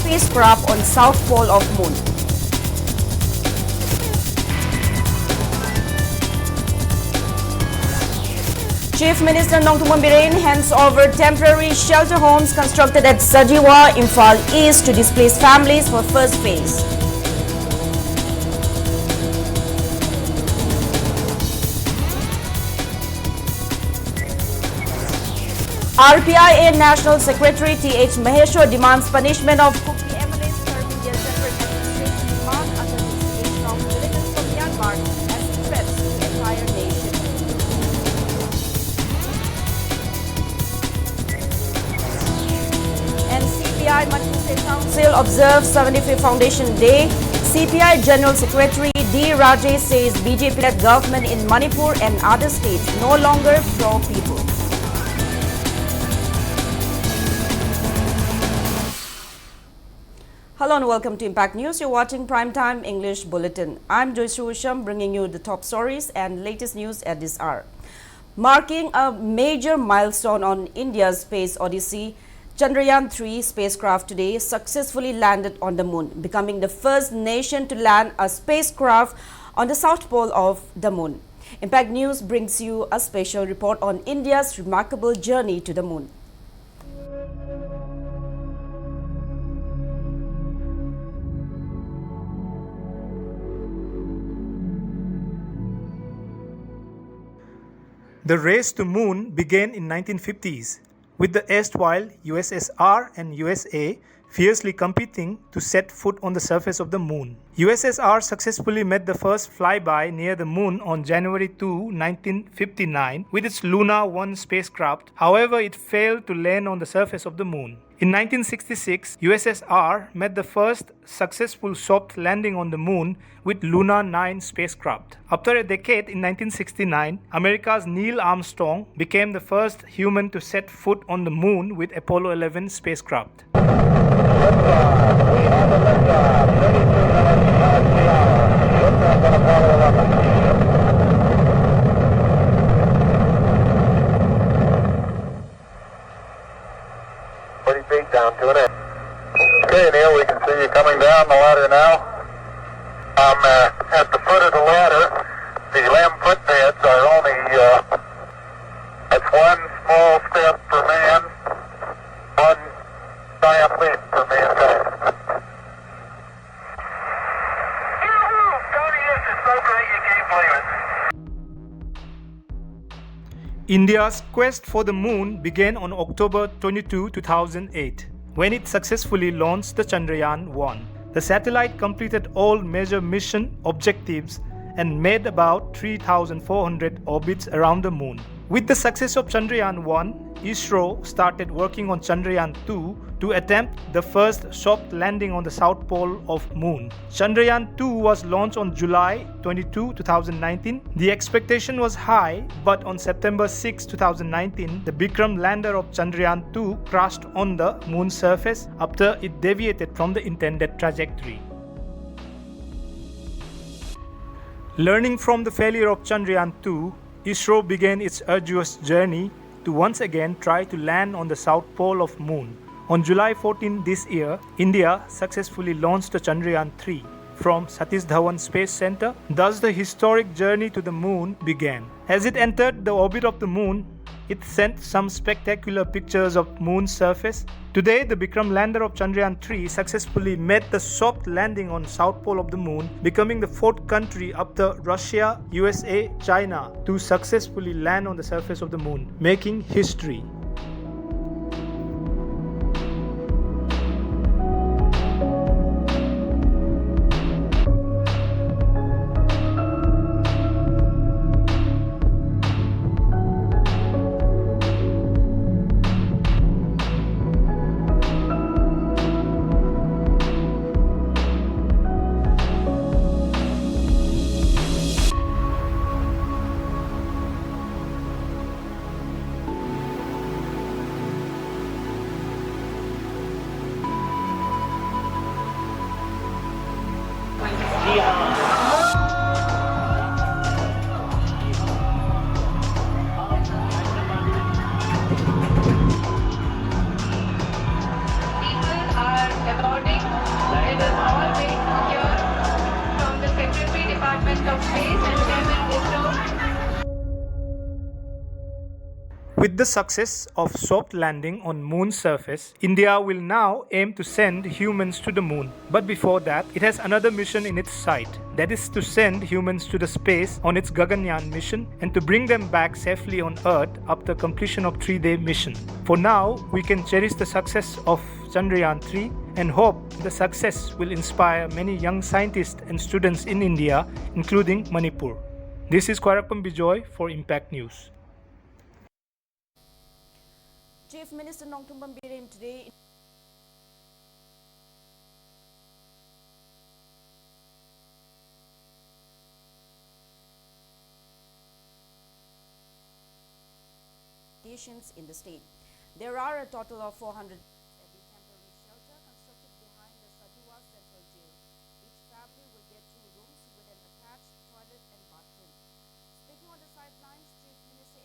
spacecraft on south pole of moon. Chief Minister Nongtumun Biren hands over temporary shelter homes constructed at Sajiwa, Imphal East to displaced families for first phase. RPIA National Secretary T.H. Maheshwar demands punishment of Kuki MLAs serving their separate administration demand under the instigation of militants from Myanmar as threats to the entire nation. And CPI Manipur State Council observes 75th Foundation Day. CPI General Secretary D. Rajesh says BJP-led government in Manipur and other states no longer pro-people. Hello and welcome to Impact News. You're watching Primetime English Bulletin. I'm JOYSHREE USHAM bringing you the top stories and latest news at this hour. Marking a major milestone on India's space odyssey, Chandrayaan-3 spacecraft today successfully landed on the moon, becoming the first nation to land a spacecraft on the south pole of the moon. Impact News brings you a special report on India's remarkable journey to the moon. The race to moon began in 1950s, with the erstwhile USSR and USA fiercely competing to set foot on the surface of the moon. USSR successfully made the first flyby near the moon on January 2, 1959 with its Luna 1 spacecraft. However, it failed to land on the surface of the moon. In 1966, USSR made the first successful soft landing on the moon with Luna 9 spacecraft. After a decade in 1969, America's Neil Armstrong became the first human to set foot on the moon with Apollo 11 spacecraft. Down to it. Okay, Neil, we can see you coming down the ladder now. I'm at the foot of the ladder. The limb footbeds are only, that's one small step for man, one giant leap for mankind. Tony, this is so great you can't believe it. India's quest for the moon began on October 22, 2008, when it successfully launched the Chandrayaan-1. The satellite completed all major mission objectives and made about 3,400 orbits around the moon. With the success of Chandrayaan-1, ISRO started working on Chandrayaan-2 to attempt the first soft landing on the south pole of moon. Chandrayaan-2 was launched on July 22, 2019. The expectation was high, but on September 6, 2019, the Vikram lander of Chandrayaan-2 crashed on the moon's surface after it deviated from the intended trajectory. Learning from the failure of Chandrayaan-2, ISRO began its arduous journey to once again try to land on the south pole of moon. On July 14 this year, India successfully launched the Chandrayaan-3 from Satish Dhawan Space Center. Thus, the historic journey to the moon began. As it entered the orbit of the moon, it sent some spectacular pictures of moon's surface. Today, the Vikram lander of Chandrayaan-3 successfully made the soft landing on south pole of the moon, becoming the fourth country after Russia, USA, China to successfully land on the surface of the moon, making history. With the success of soft landing on moon's surface, India will now aim to send humans to the moon. But before that, it has another mission in its sight. That is to send humans to the space on its Gaganyaan mission and to bring them back safely on Earth after completion of 3-day mission. For now, we can cherish the success of Chandrayaan-3 and hope the success will inspire many young scientists and students in India, including Manipur. This is Kwarakpam Bijoy for Impact News. Chief Minister Nongtumbam Birim today in the state. There are a total of 400 at the temporary shelter constructed behind the Saduwa Central Jail. Each family will get 2 rooms with an attached toilet and bathroom. Speaking on the sidelines, Chief Minister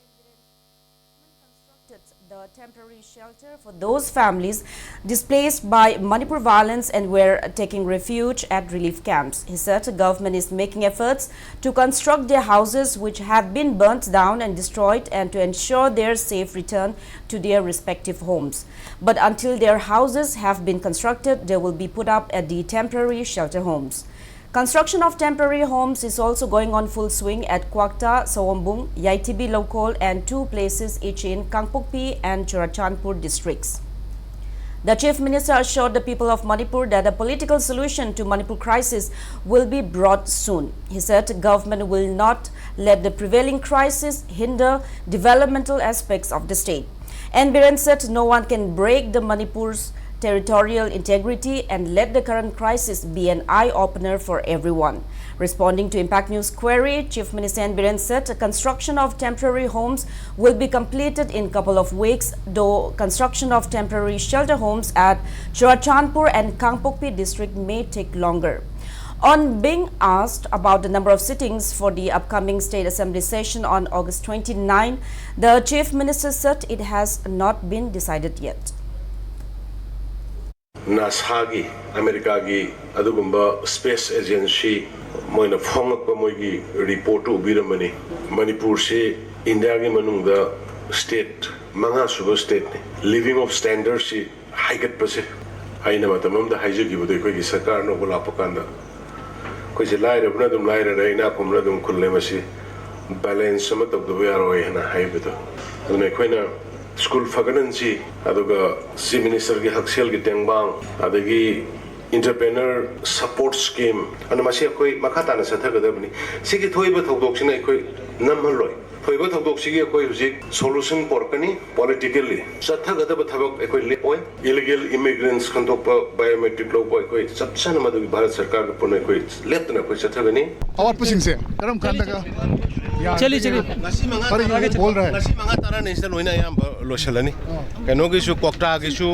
constructed the temporary shelter for those families displaced by Manipur violence and were taking refuge at relief camps. He said the government is making efforts to construct their houses which have been burnt down and destroyed and to ensure their safe return to their respective homes. But until their houses have been constructed, they will be put up at the temporary shelter homes. Construction of temporary homes is also going on full swing at Kwakta, Sawombung, Yaitibi Lokol and 2 places each in Kangpokpi and Churachandpur districts. The Chief Minister assured the people of Manipur that a political solution to Manipur crisis will be brought soon. He said the government will not let the prevailing crisis hinder developmental aspects of the state. And Biren said no one can break the Manipur's territorial integrity and let the current crisis be an eye-opener for everyone. Responding to Impact News query, Chief Minister N. Biren said the construction of temporary homes will be completed in a couple of weeks, though construction of temporary shelter homes at Churachandpur and Kangpokpi district may take longer. On being asked about the number of sittings for the upcoming State Assembly session on August 29, the Chief Minister said it has not been decided yet. NASA's America's adugumba space agency moina phongakpa moigi report ubiramani Manipur se India gi manungda state manga suba state living of standards si haigat pase aina matamam da haijagi budai koi gi sarkar no bola pakanda koi se laira bna dum laira reina komna dum khulle masi balance sama tab do yaro hena haibado adune koina school faganansi aduga si minister gi haksel gi tengbang adagi entrepreneur support scheme anamasi koi makata na sathagadabni sigi thoiba thodok sina koi namhaloi thoiba thodok sigi koi huji solution porkani politically sathagadaba thabak koi lepoi illegal immigrants khandokpa biometric law boy koi sapsana madu bharat sarkar ko pune koi letna koi sathagani और pushing से करम कांड का चलिए ngasi manga tara national hoina yam loshalani kano gi su kokta gi su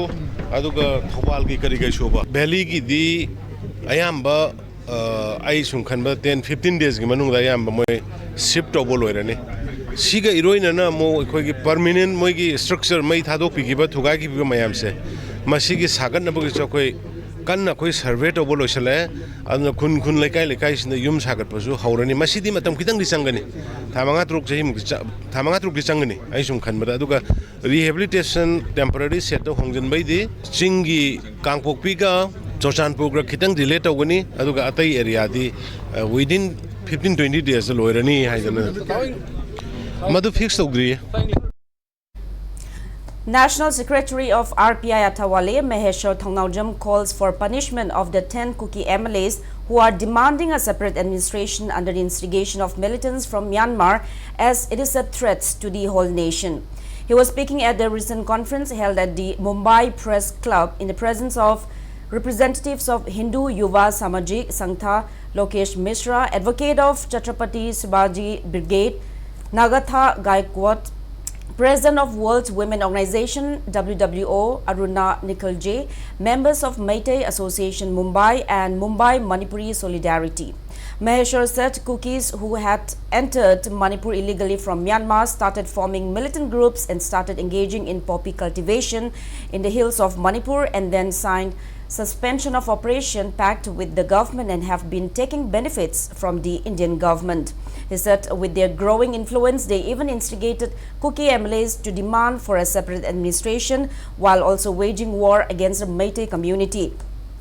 aduga thobal gi kari gi su ba valley gi di ayam ba ai sum khan ba 10-15 days gi manung da yam ba moi shift to bol hoirani siga iroina na mo khoi gi permanent moi gi structure mai thadok pi gi ba thuga gi bi mayam se masi gi sagan na ba gi chokoi kanna koi survey to bol hoisale adna khun lekai sin yum sagat pasu haurani masidi matam kitang disangani thamanga truk jahim thamanga truk disangani ai sum khan bada aduga rehabilitation temporary set to hongjan bai di chingi kangpokpi ga chochanpur ga kitang delay to gani aduga atai area di within 15-20 days loirani haidana madu fix to gri National Secretary of RPI Atawale, Maheshwar Thongnaujam, calls for punishment of the 10 Kuki MLAs who are demanding a separate administration under the instigation of militants from Myanmar, as it is a threat to the whole nation. He was speaking at the recent conference held at the Mumbai Press Club in the presence of representatives of Hindu Yuva Samajik Sangtha, Lokesh Mishra, advocate of Chhatrapati Shivaji Brigade, Nagatha Gaikwad, President of World Women Organization WWO Aruna Nikhil, members of Meitei Association Mumbai and Mumbai Manipuri Solidarity. Maheshwar said cookies who had entered Manipur illegally from Myanmar started forming militant groups and started engaging in poppy cultivation in the hills of Manipur and then signed suspension of operation pact with the government and have been taking benefits from the Indian government. He said with their growing influence, they even instigated Kuki MLAs to demand for a separate administration while also waging war against the Meitei community.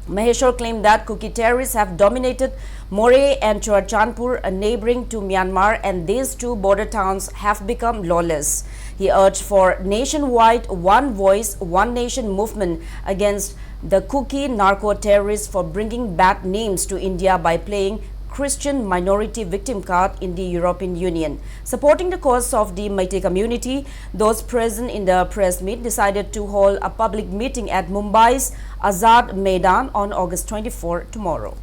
Maheshwar claimed that Kuki terrorists have dominated Moreh and Churachandpur, neighboring to Myanmar, and these two border towns have become lawless. He urged for nationwide one voice, one nation movement against the Kuki narco-terrorists for bringing bad names to India by playing Christian minority victim card in the European Union. Supporting the cause of the Meitei community, those present in the press meet decided to hold a public meeting at Mumbai's Azad Maidan on August 24 tomorrow.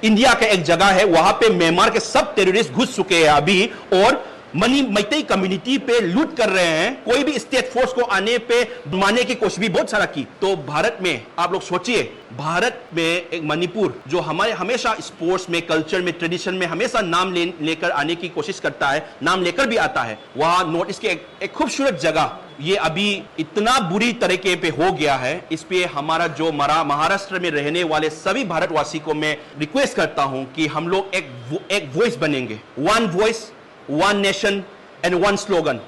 India का एक जगह है, वहां पे Myanmar के सब terrorist घुस चुके हैं अभी और मैतेई कम्युनिटी पे लूट कर रहे हैं। कोई भी स्टेट फोर्स को आने पे मारने की कोशिश भी बहुत सारा की। तो भारत में आप लोग सोचिए, भारत में एक मणिपुर जो हमारे हमेशा स्पोर्ट्स में, कल्चर में, ट्रेडिशन में हमेशा नाम लेकर आने की कोशिश करता है, नाम लेकर भी आता है, वहां नॉर्थ ईस्ट के एक खूबसूरत जगह ये अभी इतना बुरी तरीके पे हो गया है। इस पे हमारा जो महाराष्ट्र में रहने वाले सभी भारतवासी को मैं रिक्वेस्ट करता हूं कि हम लोग एक वॉइस बनेंगे, one voice, one nation and one slogan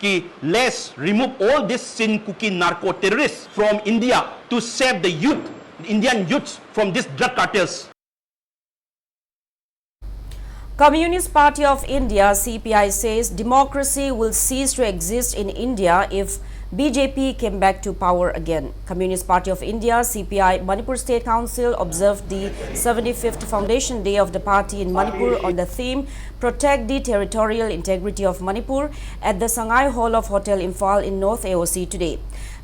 कि let's remove all this sin cookie narco terrorists from India to save the youth, Indian youths from these drug cartels. Communist Party of India CPI says democracy will cease to exist in India if BJP came back to power again. Communist Party of India CPI Manipur State Council observed the 75th Foundation Day of the party in Manipur on the theme Protect the Territorial Integrity of Manipur at the Sangai Hall of Hotel Imphal in North AOC today.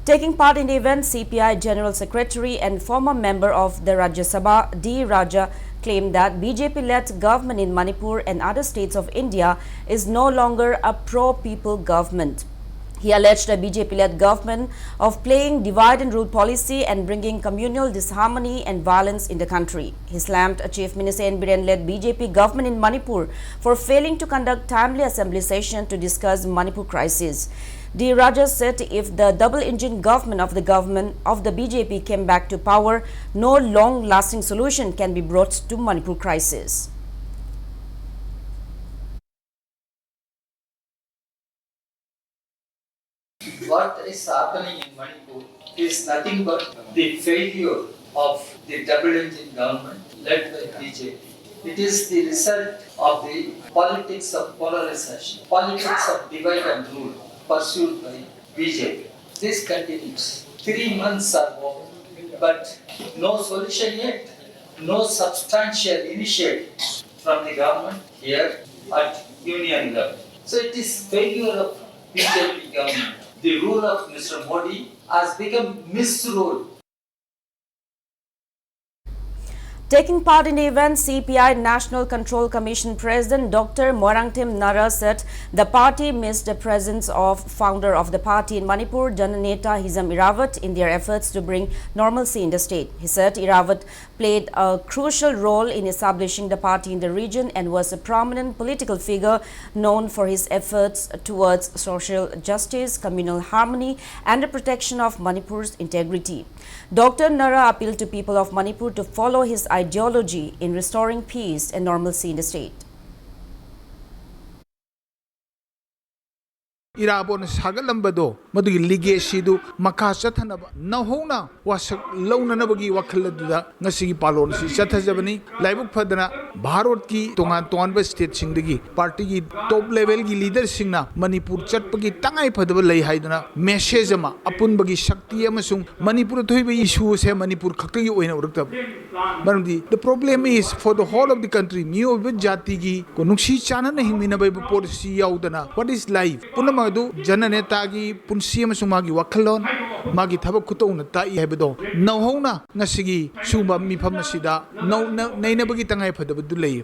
Taking part in the event, CPI General Secretary and former member of the Rajya Sabha D. Raja claimed that BJP-led government in Manipur and other states of India is no longer a pro-people government. He alleged the BJP-led government of playing divide and rule policy and bringing communal disharmony and violence in the country. He slammed Chief Minister N. Biren-led BJP government in Manipur for failing to conduct timely assembly session to discuss Manipur crisis. D. Raja said if the double-engine government of the BJP came back to power, no long-lasting solution can be brought to Manipur crisis. What is happening in Manipur is nothing but the failure of the double-engine government led by BJP. It is the result of the politics of polarization, politics of divide and rule pursued by BJP. This continues. 3 months are over, but no solution yet, no substantial initiative from the government here at union level. So it is failure of BJP government. The rule of Mr. Modi has become misrule. Taking part in the event, CPI National Control Commission President Dr. Moirangtim Nara said the party missed the presence of founder of the party in Manipur, Jananeta Hizam Irawat, in their efforts to bring normalcy in the state. He said Irawat played a crucial role in establishing the party in the region and was a prominent political figure known for his efforts towards social justice, communal harmony and the protection of Manipur's integrity. Dr. Nara appealed to people of Manipur to follow his ideology in restoring peace and normalcy in the state. Irabon Sagalambado, Madu Ligesidu, Makasa Tanaba, Nahona, was Lonanabagi Wakalada, Nasi Palon, Satazabani, Laibuk Padana, Barotki, Tongan Tonba State Singdagi, Party top level leader Singna, Manipur Chatpagi, Tangai Padabala Haidana, Meshezama, Apunbagi Shakti Amasung, Manipur Toiba issues, Manipur Kaki in Urta. The problem is for the whole of the country, New Jatigi, Konushi Chana Himina policy Yaudana. What is life? Madu Jananetagi Punsia Sumagi Wakalon Magi Tabakuto Tai Hebedo No Hona Nasigi Suba Mipamasida No Nainabagi Tangai Padabulay.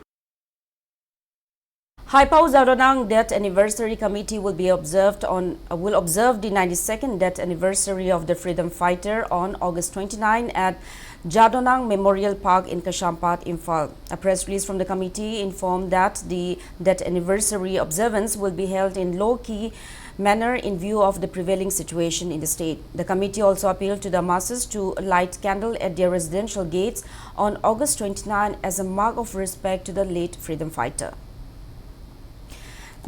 Haipau Zaronang Death Anniversary Committee will observe the 92nd death anniversary of the freedom fighter on August 29 at Jadonang Memorial Park in Kashampat, Imphal. A press release from the committee informed that the death anniversary observance will be held in low-key manner in view of the prevailing situation in the state. The committee also appealed to the masses to light candle at their residential gates on August 29 as a mark of respect to the late freedom fighter.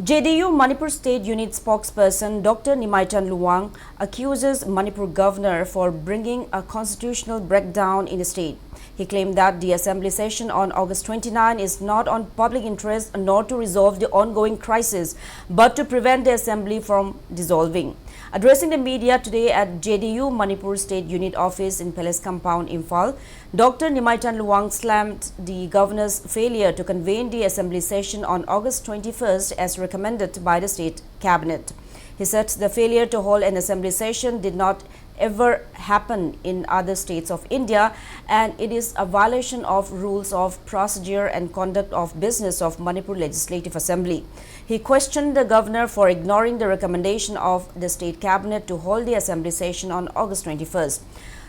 JDU Manipur State Unit spokesperson Dr. Nimaichan Luwang accuses Manipur governor for bringing a constitutional breakdown in the state. He claimed that the assembly session on August 29 is not on public interest nor to resolve the ongoing crisis, but to prevent the assembly from dissolving. Addressing the media today at JDU Manipur State Unit Office in Palace Compound, Imphal, Dr. Nimaichan Luwang slammed the governor's failure to convene the assembly session on August 21st as recommended by the state cabinet. He said the failure to hold an assembly session did not ever happen in other states of India, and it is a violation of rules of procedure and conduct of business of Manipur Legislative Assembly. He questioned the governor for ignoring the recommendation of the state cabinet to hold the assembly session on August 21st.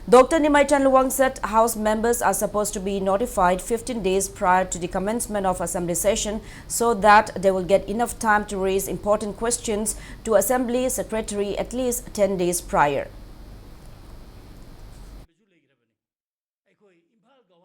Dr. Nimaichan Luwang said House members are supposed to be notified 15 days prior to the commencement of assembly session so that they will get enough time to raise important questions to Assembly Secretary at least 10 days prior.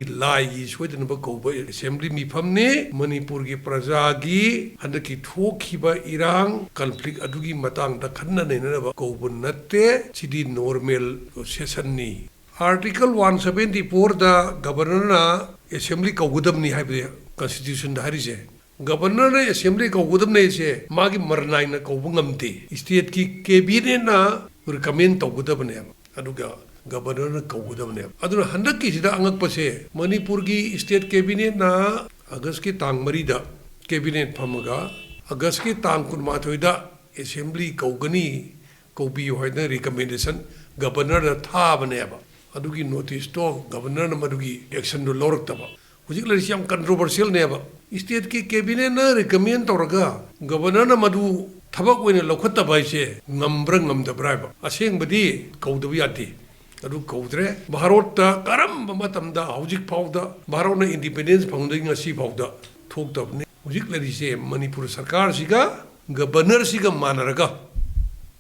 Lai Sweden Bako Assembly Mipamne, Manipur gi Prajagi, Handaki Tokiba Irang, conflict Adugi Matang, the Kanana Kobunate, Chidi normal session. Article 174 the Governor Assembly Kogudamni have Constitution Harise. Governor Assembly Kogudamne, Magi Marnaina Kobungamti, State ki Cabinet na recommend Togudabane, Aduga. Governor Kogudamne. Aduna Handaki Sida Angakpase, Manipurgi State Cabinet na Agaski Tang Marida, Cabinet Pamaga, Agaski Tang Kunmatoida, Assembly Kogani, Kobi Hoida recommendation, Governor Tabaneba. Adugi notice to Governor Madugi, action to Lortaba. Particularly some controversial neighbor. State Cabinet na recommend Toraga, Governor Madu Tabak when a Lokota Baise, Nambrangam the bribe. A saying Badi, Kodaviati. Adu Kodre, Baharota, Karam, Matamda, Hojik Powder, Barona Independence Pounding a sea powder. Talked of Hojik Lady say Manipur Sarkar Siga, Governor Siga Manaraga.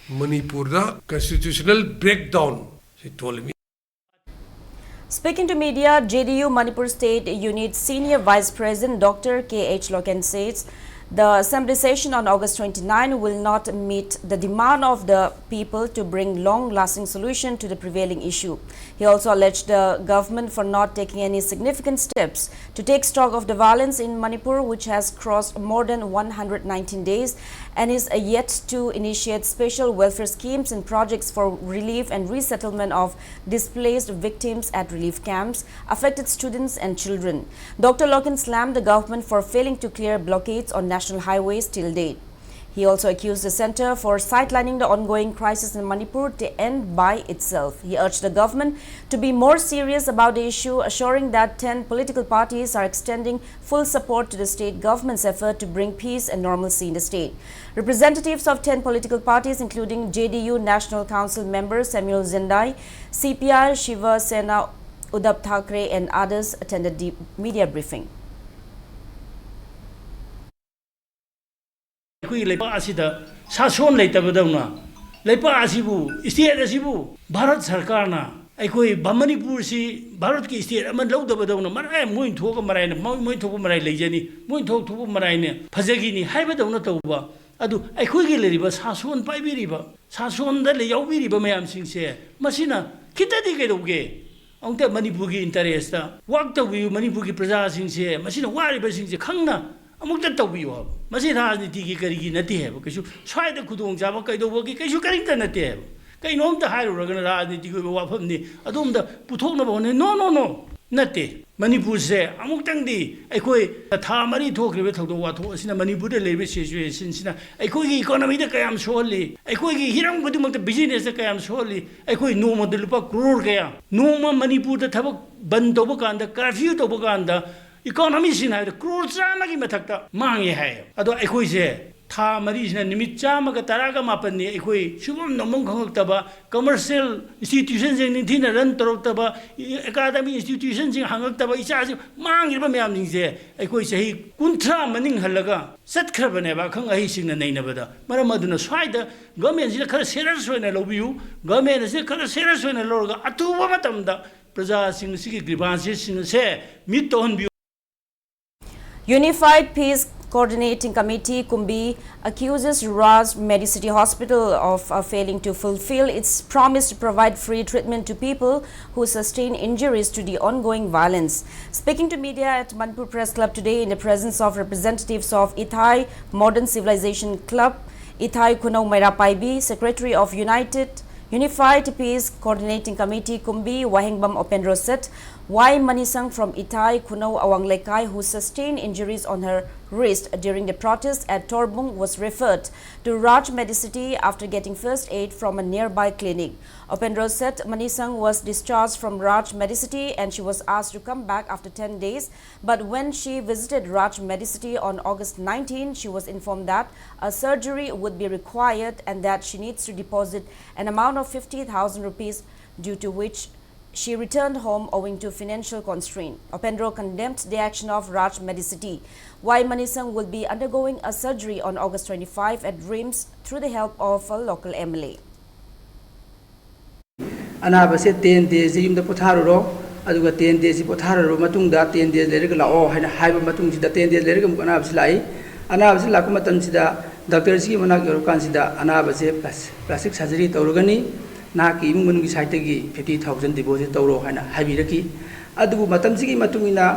Manipur constitutional breakdown, she told me. Speaking to media, JDU Manipur State Unit Senior Vice President Dr. K.H. Loken says the assembly session on August 29 will not meet the demand of the people to bring long-lasting solution to the prevailing issue. He also alleged the government for not taking any significant steps to take stock of the violence in Manipur, which has crossed more than 119 days and is yet to initiate special welfare schemes and projects for relief and resettlement of displaced victims at relief camps, affected students and children. Dr. Loken slammed the government for failing to clear blockades on national highways till date. He also accused the center for sidelining the ongoing crisis in Manipur to end by itself. He urged the government to be more serious about the issue, assuring that 10 political parties are extending full support to the state government's effort to bring peace and normalcy in the state. Representatives of 10 political parties, including JDU National Council member Samuel Zendai, CPI Shiva Sena, Uddhav Thackeray and others attended the media briefing. Sason Latabadona, Lepa Asibu, State Asibu, Bharat Sarkarna, Ekoi, Bamanipur si, Bharatki state, Aman Laudabadona, Marai, Moin Toga Marine, Moin Toga Marai Legeni, Moin Toga Marine, Pazagini, Hibadona Toba, Adu, Equigili river, Sason Pibi river, Sason the Layobi river, Mayam Sing say, Masina, Kitadi on the Manipugi interesta, walk the wheel, Manipugi Praza Sing say, Masina, why sing the Kanga. Among the Tobi, Masina Tiki Kariki Native, because you try the Kudung Java Kaido, because you can't native. Kain on the higher organized Wapani, Adum the Putona, no, Nati. Manipur say, Among Tangdi, Equi, a Tamari talk with what was in a Manipur labor situation, a quick economy that I am surely, a quick hearing with the business that I am surely, a quick no more the Lupa Krurgaya, no more Manipur the Tabak Bandobaganda, curfew Tobaganda. economy sin hai crore chama gi mathakta mangi hai ado ekhoi se tha mari sina nimit chama ga taraga mapan ni ekhoi subam nomong khangtaba commercial institution jing ni thina ran torotaba academy institution jing hangaktaba icha ji mangi ba myam jing se ekhoi sahi kunthra maning halaga sat khrabane ba khang ahi sing na naina bada maram aduna swaida government ji khara serious hoina lobiu government ji khara serious hoina lorga atuba matamda praja sing sigi grievances sing se mit ton bi Unified Peace Coordinating Committee Kumbi accuses Raj Medicity Hospital of failing to fulfill its promise to provide free treatment to people who sustain injuries to the ongoing violence. Speaking to media at Manipur Press Club today in the presence of representatives of Ithai Modern Civilization Club, Ithai Kunau Mairapaibi, Secretary of Unified Peace Coordinating Committee Kumbi Wahingbam Opendro said, why Manisang from Ithai Kunau Awang Lekai, who sustained injuries on her wrist during the protest at Torbung, was referred to Raj Medicity after getting first aid from a nearby clinic. Opendro said Manisang was discharged from Raj Medicity and she was asked to come back after 10 days. But when she visited Raj Medicity on August 19, she was informed that a surgery would be required and that she needs to deposit an amount of 50,000 rupees, due to which she returned home owing to financial constraint. Opendro condemned the action of Raj Medicity. Why Manisang will be undergoing a surgery on August 25 at RIMS through the help of a local MLA. Anaba se 10 days yum da potharoro aduga 10 days potharoro matungda 10 days lerega lao haina haiba matung sida 10 days lerega anaba silai anaba sil lakuma matam sida doctor ji manak yorokan sida anaba se plastic surgery tawrugani na ki imun gi site gi 50,000 deposit tawro haina haibiraki adugu matam sigi matungina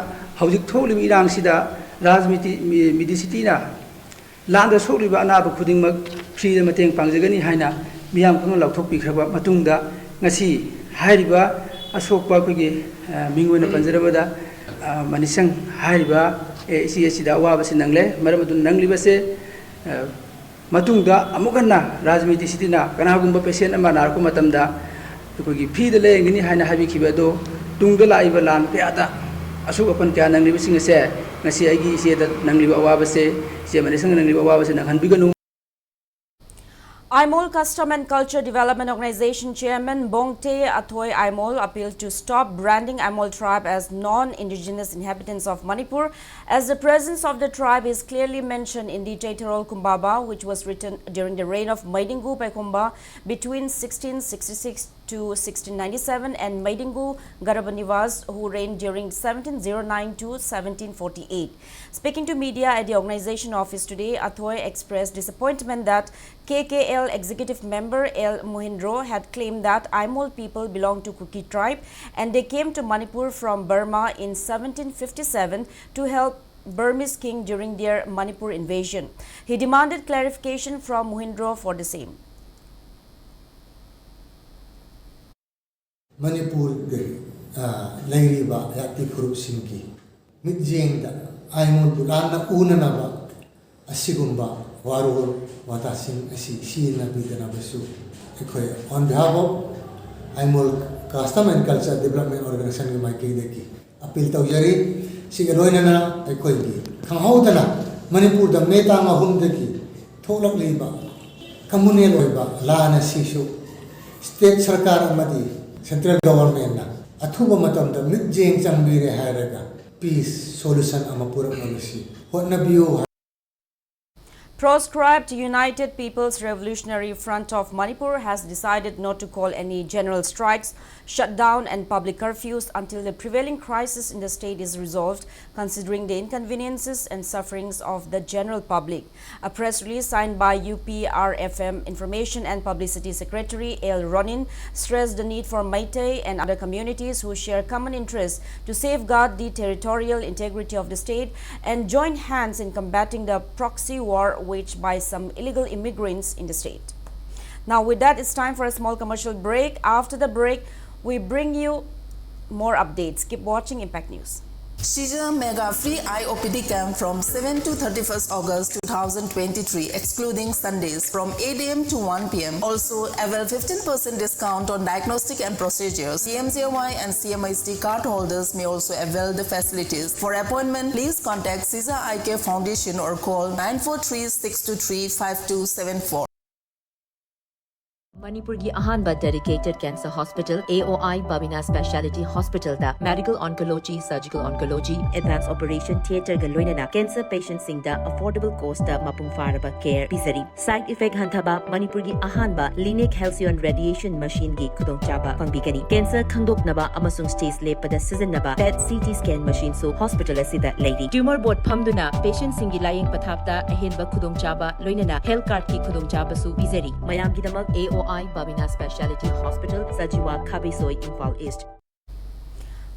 hawjik tholi irang sida Rajmiti Medicity na land the soli ba anaba khuding mak free da mateng pangjagani haina miyam khang lauthok pikhaba matungda ngasi hairiba asokpa kugi mingwena panjarabada Manisang hairiba eci da wa basi nangle maramadun nangliba se matungda amugana Rajmiti City na kanagumba patient ama narko matamda kugi phi de le ngini haina habi khibado tungda laiba lan peada asuk apan kya nangliba singa se ngasi agi ise da nangliba wa base se Manisang nangliba wa base nanghan biganu. Aimol Custom and Culture Development Organization Chairman Bongte Athoy Aimol appealed to stop branding Aimol tribe as non-indigenous inhabitants of Manipur, as the presence of the tribe is clearly mentioned in the Taitarol Kumbaba, which was written during the reign of Maidingu Paikumba between 1666 to 1697 and Maidingu Garabanivas, who reigned during 1709 to 1748. Speaking to media at the organization office today, Athoy expressed disappointment that KKL executive member L. Mohindro had claimed that Aimol people belong to Kuki tribe and they came to Manipur from Burma in 1757 to help Burmese king during their Manipur invasion. He demanded clarification from Mohindro for the same. Manipur lairiba yakti furup singki mitjengda Aimol bulana unanaba asigumba warur watasing asi sina bidana basu ekoi on behalf of Aimol Custom and Culture Development Organization ki maiki deki appeal tawjari sigaroina na ekoi gi khanghaudana Manipur da meta ma hum deki tholak leiba communal oiba lana sisu state sarkar amadi central government na athuba matam da mitjeng changbire hairaga peace solution amapuram amasi hotnabiyo. Proscribed United People's Revolutionary Front of Manipur has decided not to call any general strikes, shutdown and public curfews until the prevailing crisis in the state is resolved, considering the inconveniences and sufferings of the general public. A press release signed by UPRFM Information and Publicity Secretary L. Ronin stressed the need for Meitei and other communities who share common interests to safeguard the territorial integrity of the state and join hands in combating the proxy war waged by some illegal immigrants in the state. Now with that, it's time for a small commercial break. After the break, we bring you more updates. Keep watching Impact News. Caesar Mega Free IOPD Camp from 7 to 31st August 2023, excluding Sundays, from 8 a.m. to 1 p.m. Also, avail 15% discount on diagnostic and procedures. CMJY and CMIST card holders may also avail the facilities. For appointment, please contact Caesar Eye Care Foundation or call 943-623-5274. Manipuri Ahanba Dedicated Cancer Hospital, AOI Babina Specialty Hospital da Medical Oncology, Surgical Oncology, Advanced Operation Theatre Galoinana, Cancer Patients Singda Affordable Cost da Mapung Faraba Care Pisari. Side Effect Hantaba Manipuri Ahanba Linear Halcyon Radiation Machine Gi Kudong Chaba Pangbigani. Cancer Kangdok Naba Amasung Stays Lepada Season Naba PET CT Scan Machine so Hospital Asida Lady. Tumor Board Pamduna Patient Singi Lying Patapta Ahinba Kudong Chaba Loinana Health Card Ki Kudong Chaba Su Pisari. Mayam Gidamak AOI Babina Specialty Hospital, Sajiwa Kabisoi, Imphal East.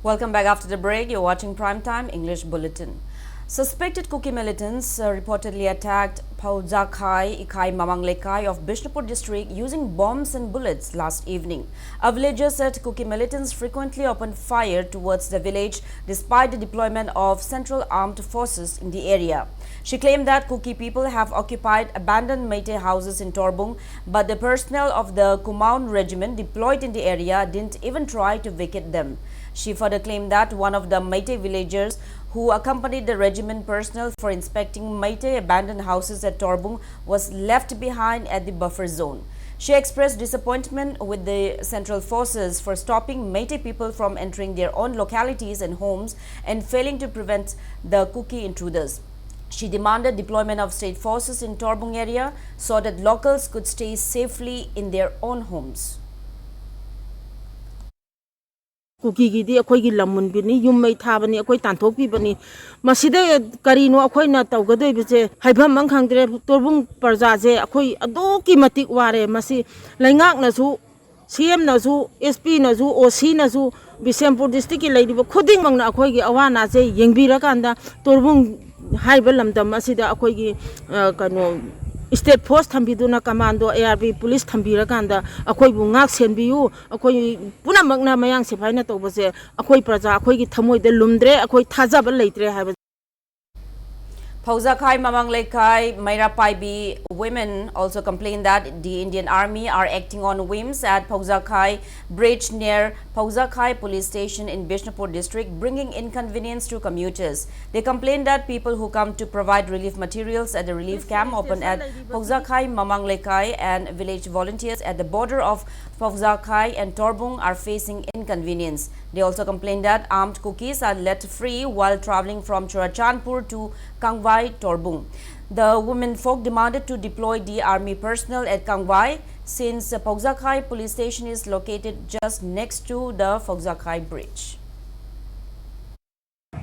Welcome back after the break. You're watching Primetime English Bulletin. Suspected Kuki militants reportedly attacked Phaujakhai Ikai Mamanglekai of Bishnupur district using bombs and bullets last evening. A villager said Kuki militants frequently opened fire towards the village despite the deployment of Central Armed Forces in the area. She claimed that Kuki people have occupied abandoned Meitei houses in Torbung, but the personnel of the Kumaon regiment deployed in the area didn't even try to vacate them. She further claimed that one of the Meitei villagers who accompanied the regiment personnel for inspecting Meitei abandoned houses at Torbung was left behind at the buffer zone. She expressed disappointment with the Central Forces for stopping Meitei people from entering their own localities and homes and failing to prevent the Kuki intruders. She demanded deployment of state forces in Torbung area so that locals could stay safely in their own homes. Kuki di akhoi gi lamun bini yummai thabani akhoi tanthok pi bani masida karino akhoi na tawgadoi biche haibam mang khangdre Torbung parja je akhoi ado ki matik ware masi laingak na su CM na su SP na su OC na su Bisempur district ki leidiba khuding mang na akhoi gi awana je yengbira kanda Torbung haiba lamdam asida akhoi gi kano State Force thambiduna commando ARB police thambira kanda akhoi bu ngak senbiu akhoi punamak na mayang siphai tobase akhoi praja akhoi gi thamoi de lumdre akhoi thajaba leitre haiba. Phaujakhai Mamanglekai Mairapaibi women also complained that the Indian Army are acting on whims at Phaujakhai bridge near Phaujakhai police station in Bishnupur district, bringing inconvenience to commuters. They complained that people who come to provide relief materials at the relief camp open at Phaujakhai Mamanglekai and village volunteers at the border of Phaujakhai and Torbung are facing inconvenience. They also complained that armed Kukis are let free while traveling from Churachandpur to Kangwai, Torbung. The women folk demanded to deploy the army personnel at Kangwai since Phaujakhai police station is located just next to the Phaujakhai bridge.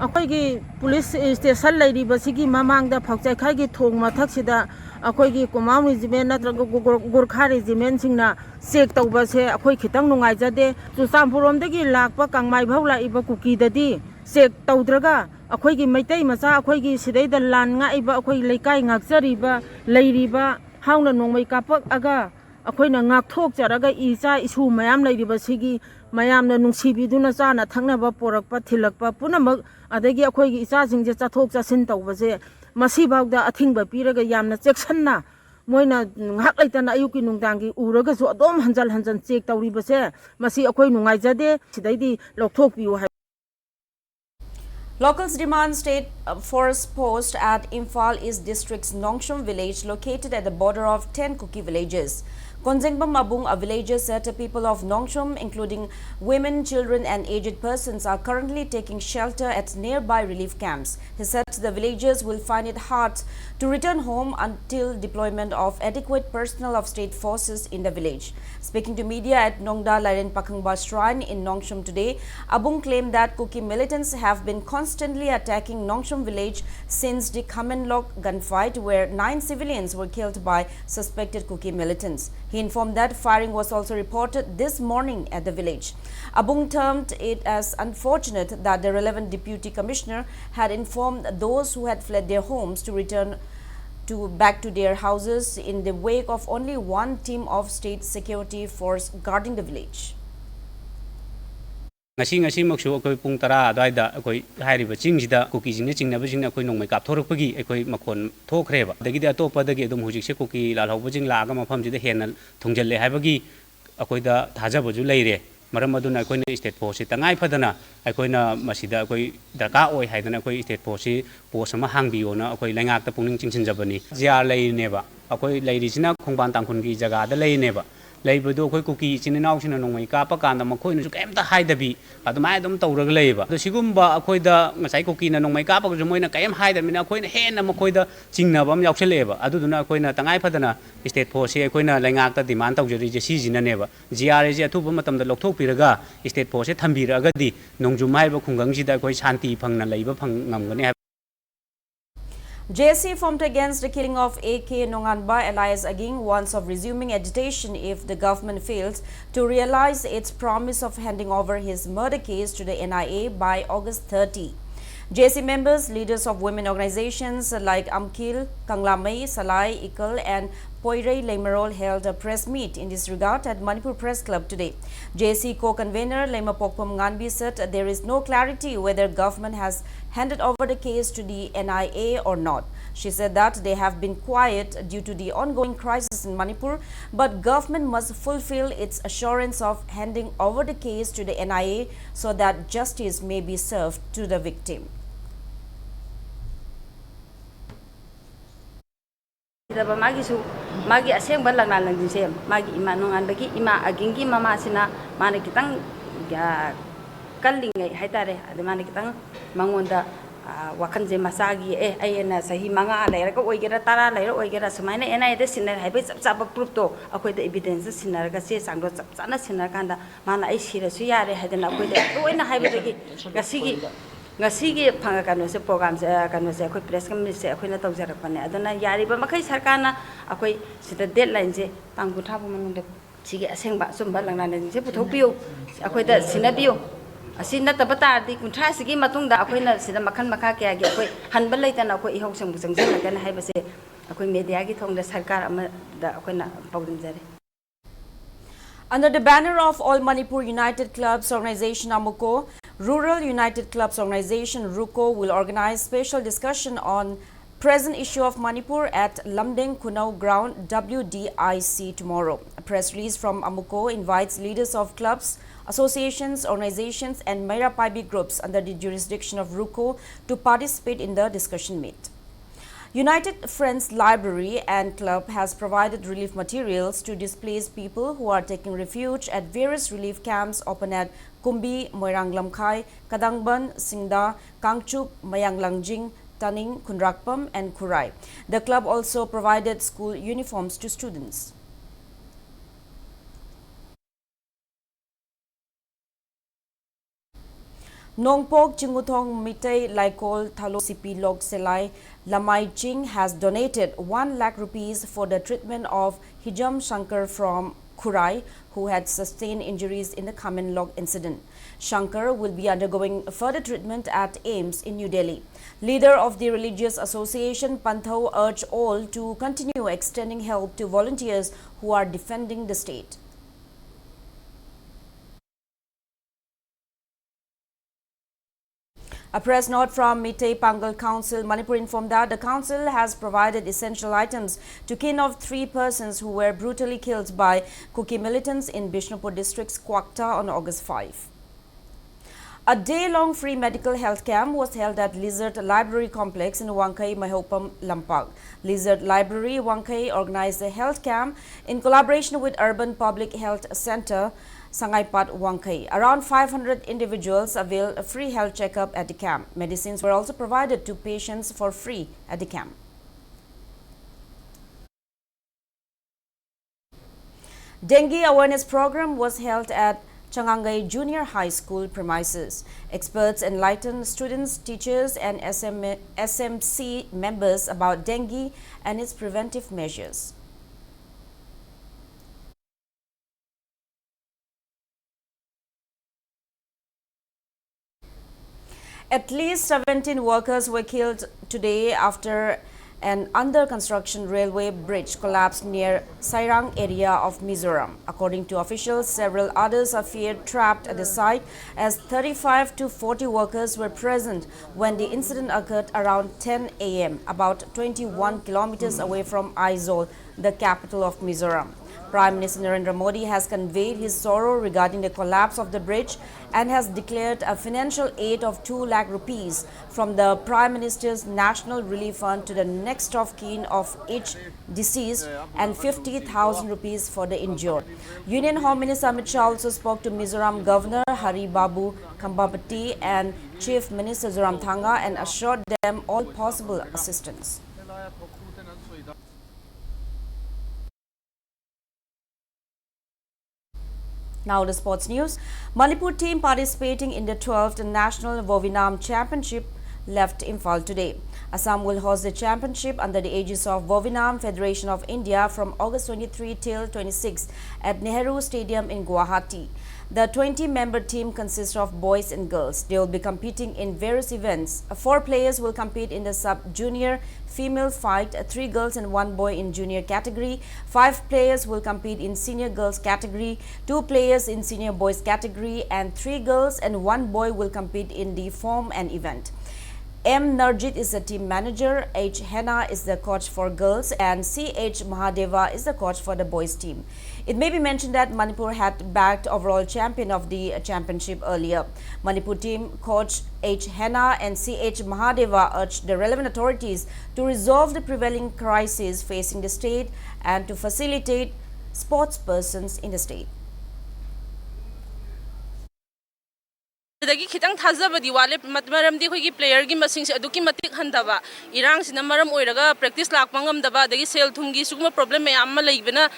Akoigi police station lady basigi mamang da Phaujakhai gi thong mathak sida akoigi Kumaon regiment natraga Gorkha regiment singna check tawba se akoi khitang nungai jade Churachandpurom dagi lakpa Kangmai bhau laiba Kuki dadi check tawdraga akoigi Meitei macha akoigi sidai da lan ngaiba akoi leikai ngakjariba leiriba hauna nongmai kapak aga akoina ngak thok jaraga icha isu mayam leiriba sigi mayamna nungsibiduna chana thangnaba porakpa thilakpa punamak adagi akoigi icha jingje chathok chasin tawbase masibawda athingba piraga yamna cheksanna moina ngak laitana ayuki nungdangi uraga so adom hanjal check tawribase masi akoi nungai jade sidaidi lokthok piu. Locals demand state force post at Imphal East District's Nongshom village located at the border of 10 Kuki villages. Konjengbam Abung, a villager, said the people of Nongshom, including women, children and aged persons, are currently taking shelter at nearby relief camps. He said the villagers will find it hard to return home until deployment of adequate personnel of state forces in the village. Speaking to media at Nongda Laren Pakhangba Shrine in Nongshom today, Abung claimed that Kuki militants have been constantly attacking Nongshom village since the Khamenlok gunfight, where 9 civilians were killed by suspected Kuki militants. He informed that firing was also reported this morning at the village. Abung termed it as unfortunate that the relevant deputy commissioner had informed those who had fled their homes to return back to their houses in the wake of only one team of state security force guarding the village. ngasi maksu akoi pung tara adwaida akoi hairiba chingsida kuki jingna chingnaba jingna akoi nongmai kap thorakpagi akoi makon thokhreba dagi da topa dagi adum hujik se kuki lal hawba jing laga mafam jida hena thongjalle haibagi akoi da thajaba ju leire maram aduna akoi na state force tangai phadana akoi na masida akoi darka oi haidana akoi state force post ama hangbiyo na akoi laingak ta pungning chingsinjabani jiar leineba akoi leirisina khongban tangkhun gi jaga da leineba leibado akoi kuki chininaw sina nongmai kapa kanda makoi nu kaimta haidabi adumai adum tawraga leiba do sigumba akoi da ngasai kuki na nongmai kapa ju moina kaim haidamina akoi na hena makoi da chingnaba am yaukseleba aduduna akoi na tangai phadana state force akoi na laingak ta demand tawjari je sijina neba GRA je atuba matam da lokthok piraga state force thambiraga di nongjum haiba khungang sida akoi shanti phangna leiba ngamgani. JC formed against the killing of AK Nonganba Elias Aging warns of resuming agitation if the government fails to realize its promise of handing over his murder case to the NIA by August 30. JC members, leaders of women organizations like Amkil, Kanglamai, Salai, Ikal and Poirei Lemerol held a press meet in this regard at Manipur Press Club today. JC co-convener Lema Pokpam Nganbi said there is no clarity whether government has handed over the case to the NIA or not. She said that they have been quiet due to the ongoing crisis in Manipur, but government must fulfill its assurance of handing over the case to the NIA so that justice may be served to the victim. Magi aseng balang nalang din siya magi ima nungan bagi ima agingi mama sina mana kitang kalingay haitare ade mana kitang mangonda wakan je masagi ayena sahi manga laira ko oigera tara laira oigera sumaina ena ede sinar haibai chap proof to akoi da evidence sinar ga se sangro chap chana sinar kanda mana ai sira su yare hadena akoi da oina haibai dagi ngasigi phanga kanose program se kanose akoi press committee se akoi na tawjarakpane adana yariba makai sarkana akoi sida deadline je tangbu thabu manungde sigi asengba sumba langna je puthokpiyo akoi da sinabiyo asina tabata di kuntra sigi matungda akoi na sida makhan makha kya gi akoi hanba laitana akoi ihok sang busang kan haiba se akoi media gi thongda sarkar ama da akoi na pawdum jare. Under the banner of All Manipur United Clubs Organization Amuko, Rural United Clubs Organization RUCO will organize special discussion on present issue of Manipur at Lamdeng Kunau Ground WDIC tomorrow. A press release from Amuko invites leaders of clubs, associations, organizations and Maira Paibi groups under the jurisdiction of RUCO to participate in the discussion meet. United Friends Library and Club has provided relief materials to displaced people who are taking refuge at various relief camps open at Kumbi, Moirang Lamkhai, Kadangban, Singda, Kangchup, Mayang Langjing, Taning, Kunrakpam and Kurai. The club also provided school uniforms to students. Nongpok Chingutong Mitay Laikol Thalo Sipi Lok Selai Lamai Ching has donated 1 lakh rupees for the treatment of Hijam Shankar from Kurai, who had sustained injuries in the Kamen Lok incident. Shankar will be undergoing further treatment at AIMS in New Delhi. Leader of the religious association Pantho urged all to continue extending help to volunteers who are defending the state. A press note from Mitay Pangal Council, Manipur informed that the council has provided essential items to kin of 3 persons who were brutally killed by Kuki militants in Bishnupur district's Kwakta on August 5. A day-long free medical health camp was held at Lizard Library Complex in Wangkai, Mahopam, Lampag. Lizard Library, Wangkai organized the health camp in collaboration with Urban Public Health Center, Sangaipat, Wangkai. Around 500 individuals availed a free health checkup at the camp. Medicines were also provided to patients for free at the camp. Dengue awareness program was held at Changangai Junior High School premises. Experts enlightened students, teachers and SMC members about dengue and its preventive measures. At least 17 workers were killed today after An under-construction railway bridge collapsed near Sairang area of Mizoram. According to officials, several others are feared trapped at the site as 35 to 40 workers were present when the incident occurred around 10 a.m., about 21 kilometers away from Aizawl, the capital of Mizoram. Prime Minister Narendra Modi has conveyed his sorrow regarding the collapse of the bridge and has declared a financial aid of 2 lakh rupees from the Prime Minister's National Relief Fund to the next of kin of each deceased and 50,000 rupees for the injured. Union Home Minister Amit Shah also spoke to Mizoram Governor Hari Babu Kambapati and Chief Minister Zoramthanga and assured them all possible assistance. Now the sports news. Manipur team participating in the 12th National Vovinam Championship left Imphal today. Assam will host the championship under the aegis of Vovinam Federation of India from August 23 till 26 at Nehru Stadium in Guwahati. The 20-member team consists of boys and girls. They will be competing in various events. 4 players will compete in the sub-junior female fight, 3 girls and 1 boy in junior category. 5 players will compete in senior girls category, 2 players in senior boys category, and 3 girls and 1 boy will compete in the form and event. M. Narjit is the team manager, H. Henna is the coach for girls, and C.H. Mahadeva is the coach for the boys team. It may be mentioned that Manipur had bagged overall champion of the championship earlier. Manipur team coach H. Henna and C.H. Mahadeva urged the relevant authorities to resolve the prevailing crisis facing the state and to facilitate sports persons in the state. दगी खितंग थाजबदी वाले मरमदी खोगी player की मसिंग से अदुकी मतिक हंदबा इरांग सिना मरम ओइरगा practice लाकपंगम दबा दगी cell थुंगी सुगम problem में आम लइबना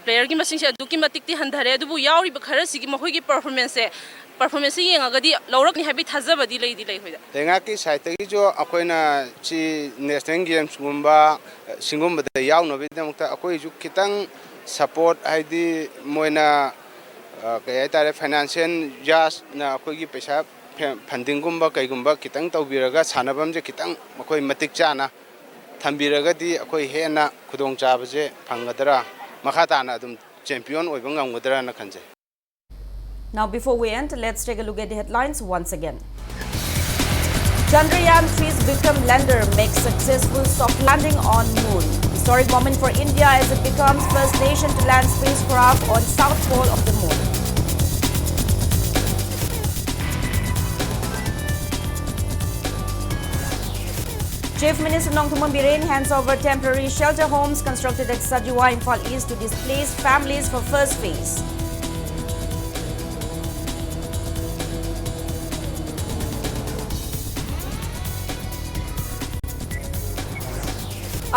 player की मसिंग से अदुकी मतिक ति हंधरे अदुबु यावरी खर सिगी मखोगी परफॉर्मेंस येंगागदी लौरकनि हाबि थाजबदी लइदि लइ होइदा तेंगा की साइतगी जो अखोइना ची नेशनल गेम्स गुम्बा सिंगुम्बदा यावनबेदमक्ता अखोइ जु खितंग सपोर्ट हाइदि मोइना कई फाइनेंशियल जास अखोगी पैसा फंडिंगुम्बा कईगुम्बा खितंग तौबीरगा सानबमजे खितंग मखोई मतिक चाना थंबीरगदी अखोई हेना खुदोंग चाबजे फंगदरा मखाताना अदुम champion ओइबा ngamgadra na khanje. Now before we end, let's take a look at the headlines once again. Chandrayaan 3's Vikram lander makes successful soft landing on moon. Historic moment for India as it becomes first nation to land spacecraft on south pole of the moon. Chief Minister Nongthummon Biren hands over temporary shelter homes constructed at Sajiwa, Imphal East to displaced families for first phase.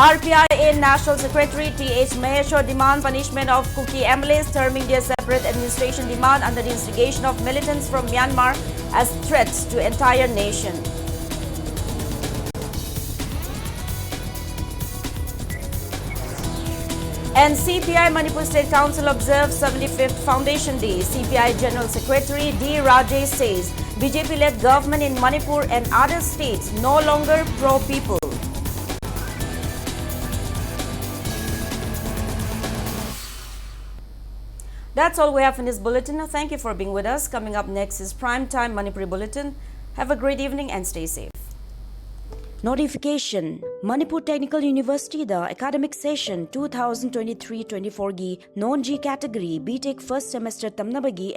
RPIA National Secretary T.H. Maheshwar demand punishment of Kuki MLAs, terming their separate administration demand under the instigation of militants from Myanmar as threats to entire nation. And CPI Manipur State Council observes 75th Foundation Day. CPI General Secretary D. Rajesh says BJP-led government in Manipur and other states no longer pro-people. That's all we have in this bulletin. Thank you for being with us. Coming up next is Primetime Manipuri Bulletin. Have a great evening and stay safe. Notification. Manipur Technical University the academic session 2023-24 gi non-G category BTech first semester tamnabagi